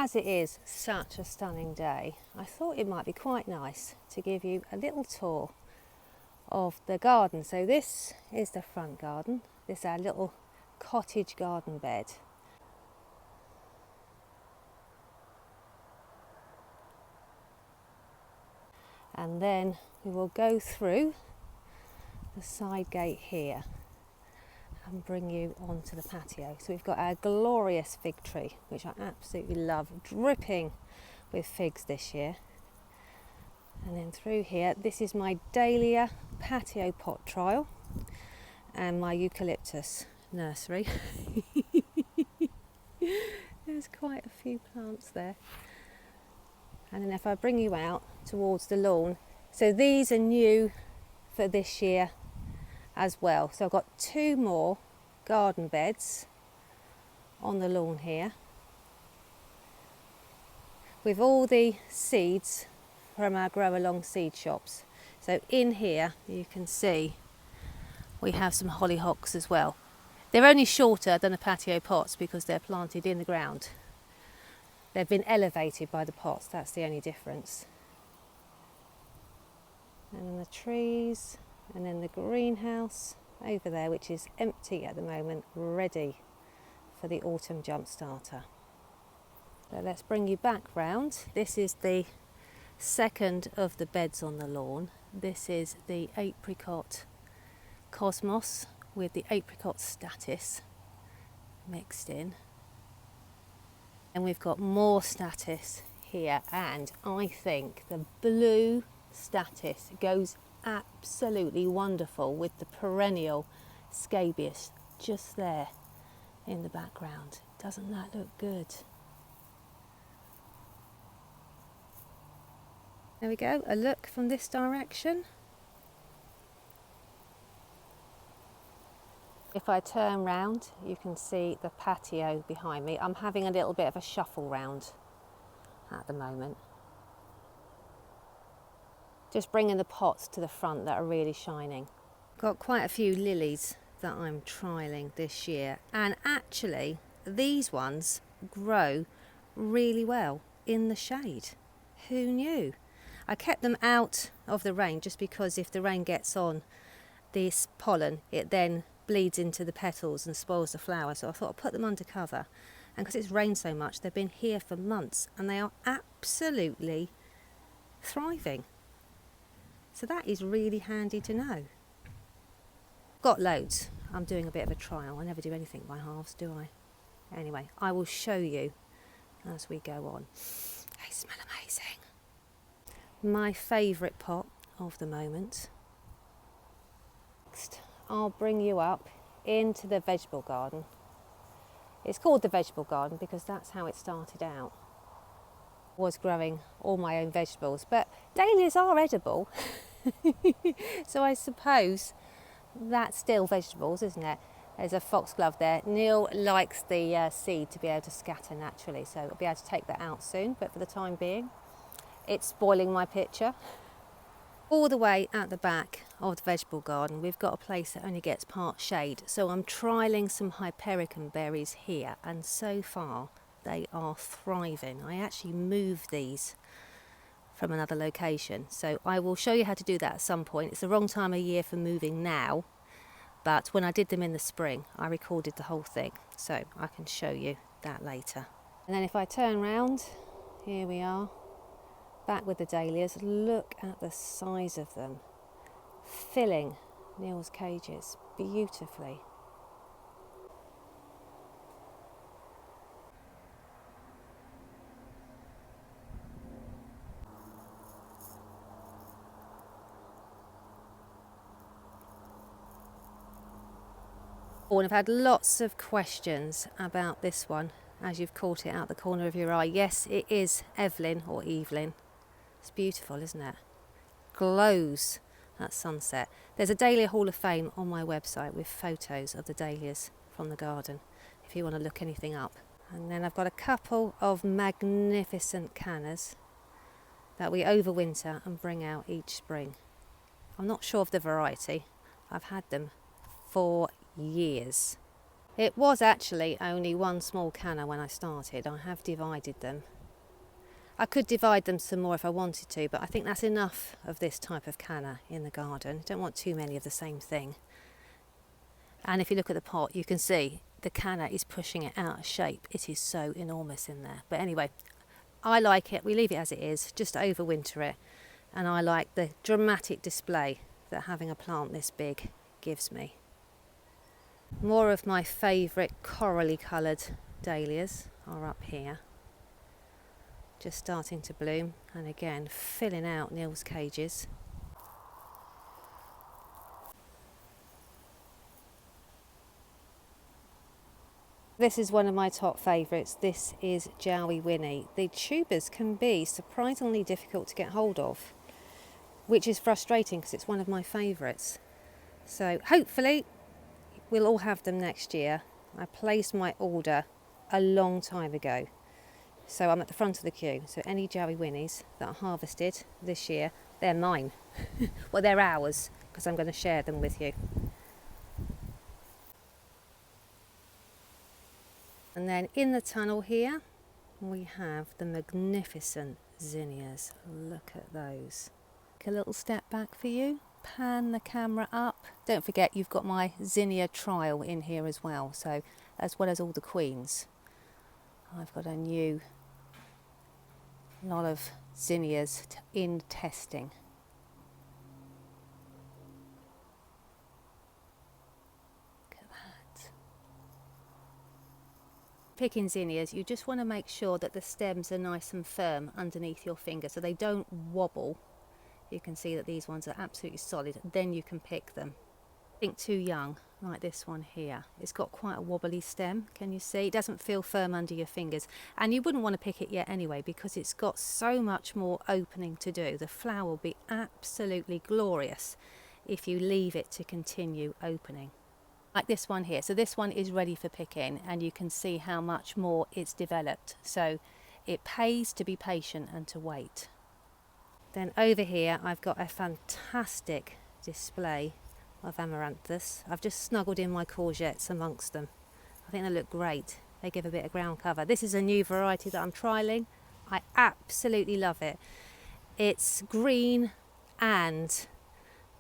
As it is such a stunning day, I thought it might be quite nice to give you a little tour of the garden. So this is the front garden. This is our little cottage garden bed. And then we will go through the side gate here and bring you onto the patio. So we've got our glorious fig tree, which I absolutely love, dripping with figs this year. And then through here, this is my Dahlia patio pot trial and my eucalyptus nursery. There's quite a few plants there. And then if I bring you out towards the lawn, so these are new for this year as well. So I've got 2 more garden beds on the lawn here with all the seeds from our grow along seed shops. So in here you can see we have some hollyhocks as well. They're only shorter than the patio pots because they're planted in the ground. They've been elevated by the pots, that's the only difference. And then the trees, and then the greenhouse over there, which is empty at the moment, ready for the autumn jump starter. So let's bring you back round. This is the second of the beds on the lawn. This is the apricot cosmos with the apricot statice mixed in. And we've got more statice here, and I think the blue statice goes absolutely wonderful with the perennial scabious just there in the background. Doesn't that look good? There we go, a look from this direction. If I turn round, you can see the patio behind me. I'm having a little bit of a shuffle round at the moment. Just bringing the pots to the front that are really shining. Got quite a few lilies that I'm trialling this year, and actually these ones grow really well in the shade. Who knew? I kept them out of the rain just because if the rain gets on this pollen, it then bleeds into the petals and spoils the flower. So I thought I'd put them under cover, and because it's rained so much, they've been here for months and they are absolutely thriving. So that is really handy to know. Got loads. I'm doing a bit of a trial. I never do anything by halves, do I? Anyway, I will show you as we go on. They smell amazing. My favourite pot of the moment. Next, I'll bring you up into the vegetable garden. It's called the vegetable garden because that's how it started out. Was growing all my own vegetables, but dahlias are edible. So I suppose that's still vegetables, isn't it? There's a foxglove there. Neil likes the seed to be able to scatter naturally, so I'll be able to take that out soon, but for the time being it's spoiling my picture. All the way at the back of the vegetable garden, we've got a place that only gets part shade. So I'm trialling some hypericum berries here, and so far they are thriving. I actually moved these from another location, so I will show you how to do that at some point. It's the wrong time of year for moving now, but when I did them in the spring, I recorded the whole thing, so I can show you that later. And then if I turn round, here we are. Back with the dahlias. Look at the size of them, filling Neil's cages beautifully. And I've had lots of questions about this one, as you've caught it out the corner of your eye. Yes, it is Evelyn or Evelyn. It's beautiful, isn't it? Glows at sunset. There's a Dahlia Hall of Fame on my website with photos of the dahlias from the garden, if you want to look anything up. And then I've got a couple of magnificent cannas that we overwinter and bring out each spring. I'm not sure of the variety. I've had them for years. It was actually only one small canna when I started. I have divided them. I could divide them some more if I wanted to, but I think that's enough of this type of canna in the garden. Don't want too many of the same thing. And if you look at the pot, you can see the canna is pushing it out of shape. It is so enormous in there. But anyway, I like it. We leave it as it is, just overwinter it. And I like the dramatic display that having a plant this big gives me. More of my favourite corally coloured dahlias are up here, just starting to bloom, and again filling out Neil's cages. This is one of my top favourites. This is Jowie Winnie. The tubers can be surprisingly difficult to get hold of, which is frustrating because it's one of my favourites. So hopefully we'll all have them next year. I placed my order a long time ago, so I'm at the front of the queue. So any Jowie Winnies that are harvested this year, they're mine. Well, they're ours, because I'm going to share them with you. And then in the tunnel here, we have the magnificent zinnias. Look at those. A little step back for you. Pan the camera up. Don't forget you've got my Zinnia trial in here as well, so as well as all the queens. I've got a new lot of zinnias in testing. Look at that. Picking zinnias, you just want to make sure that the stems are nice and firm underneath your finger so they don't wobble. You can see that these ones are absolutely solid. Then you can pick them. I think too young, like this one here. It's got quite a wobbly stem, can you see? It doesn't feel firm under your fingers. And you wouldn't want to pick it yet anyway because it's got so much more opening to do. The flower will be absolutely glorious if you leave it to continue opening. Like this one here. So this one is ready for picking and you can see how much more it's developed. So it pays to be patient and to wait. Then over here I've got a fantastic display of Amaranthus. I've just snuggled in my courgettes amongst them. I think they look great. They give a bit of ground cover. This is a new variety that I'm trialling. I absolutely love it. It's green and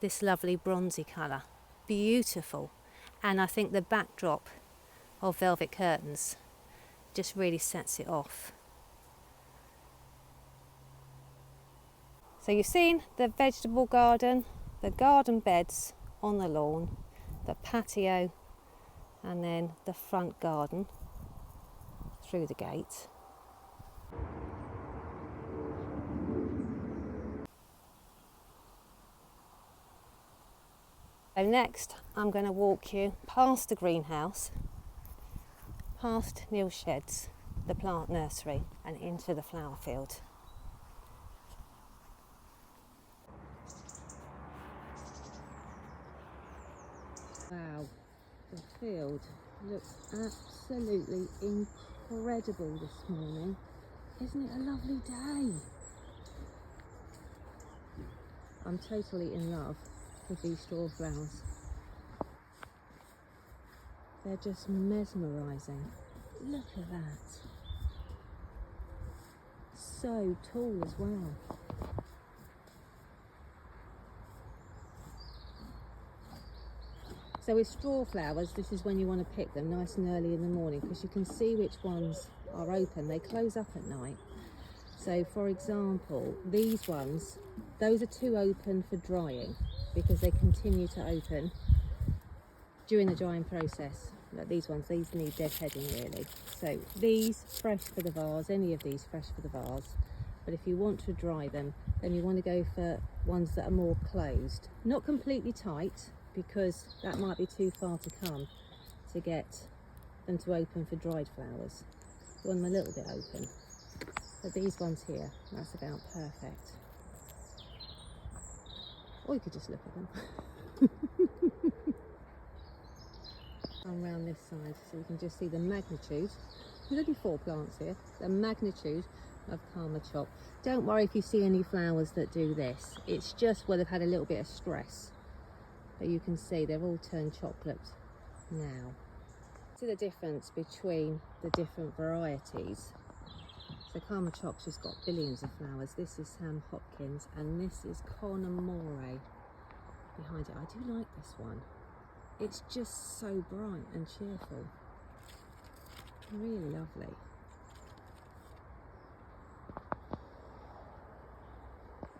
this lovely bronzy colour. Beautiful. And I think the backdrop of velvet curtains just really sets it off. So you've seen the vegetable garden, the garden beds on the lawn, the patio, and then the front garden through the gate. So next I'm going to walk you past the greenhouse, past Neil's sheds, the plant nursery, and into the flower field. Wow, the field looks absolutely incredible this morning. Isn't it a lovely day? I'm totally in love with these straw flowers. They're just mesmerising. Look at that. So tall as well. So with straw flowers, this is when you want to pick them nice and early in the morning because you can see which ones are open. They close up at night. So for example, these ones, those are too open for drying because they continue to open during the drying process. Like these ones, these need deadheading really. So these fresh for the vase, any of these fresh for the vase. But if you want to dry them, then you want to go for ones that are more closed. Not completely tight, because that might be too far to come to get them to open for dried flowers. You want them a little bit open. But these ones here, that's about perfect. Or you could just look at them. Come round this side so you can just see the magnitude. There's only 4 plants here. The magnitude of Karma Chop. Don't worry if you see any flowers that do this. It's just where they've had a little bit of stress. But you can see they've all turned chocolate now. See the difference between the different varieties. So Carmen Chocs has got billions of flowers. This is Sam Hopkins and this is Cornamore behind it. I do like this one. It's just so bright and cheerful. Really lovely.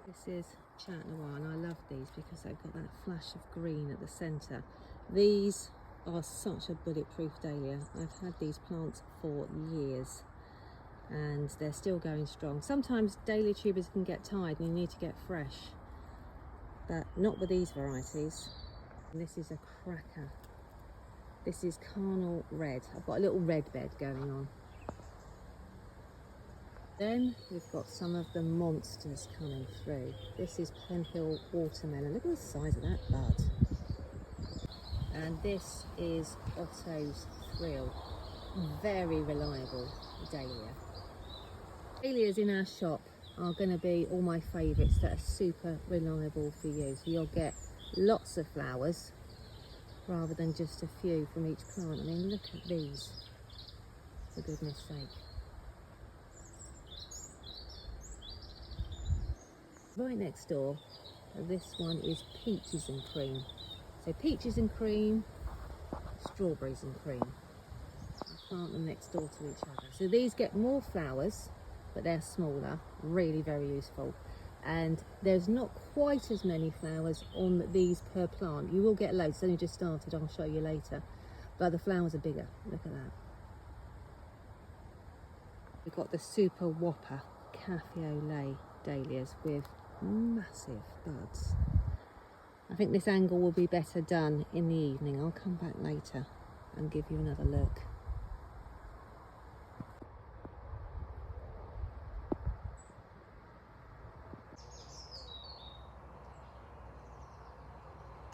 This is Chat Noir and I love these because they've got that flash of green at the centre. These are such a bulletproof dahlia. I've had these plants for years and they're still going strong. Sometimes dahlia tubers can get tired and you need to get fresh, but not with these varieties. And this is a cracker. This is Carnal Red. I've got a little red bed going on. Then we've got some of the monsters coming through. This is Penhill Watermelon. Look at the size of that bud. And this is Otto's Thrill. Very reliable dahlia. Dahlias in our shop are going to be all my favourites that are super reliable for you. So you'll get lots of flowers rather than just a few from each plant. I mean, look at these, for goodness sake. Right next door, this one is Peaches and Cream. So peaches and cream, strawberries and cream. I plant them next door to each other. So these get more flowers, but they're smaller, really very useful. And there's not quite as many flowers on these per plant. You will get loads, it's only just started, I'll show you later. But the flowers are bigger, look at that. We've got the Super Whopper Cafe au lait dahlias with massive buds. I think this angle will be better done in the evening. I'll come back later and give you another look.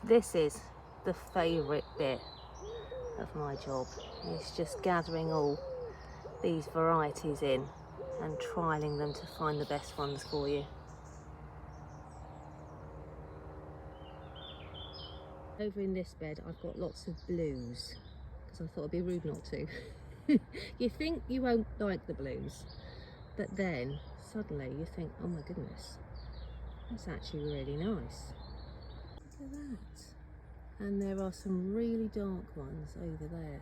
This is the favourite bit of my job. It's just gathering all these varieties in and trialling them to find the best ones for you. Over in this bed I've got lots of blues because I thought it'd be rude not to. You think you won't like the blues, but then suddenly you think, oh my goodness, that's actually really nice. Look at that. And there are some really dark ones over there,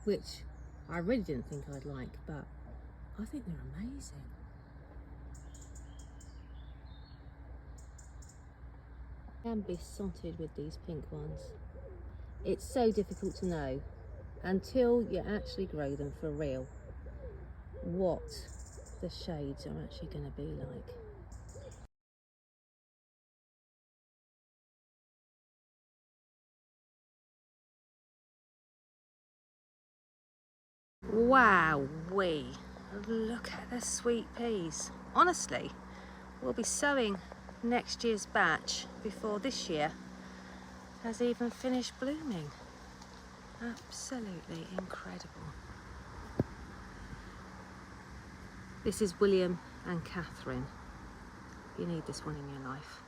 which I really didn't think I'd like, but I think they're amazing. I am besotted with these pink ones. It's so difficult to know until you actually grow them for real what the shades are actually going to be like. Wowee, look at the sweet peas. Honestly, we'll be sowing next year's batch before this year has even finished blooming. Absolutely incredible. This is William and Catherine. You need this one in your life.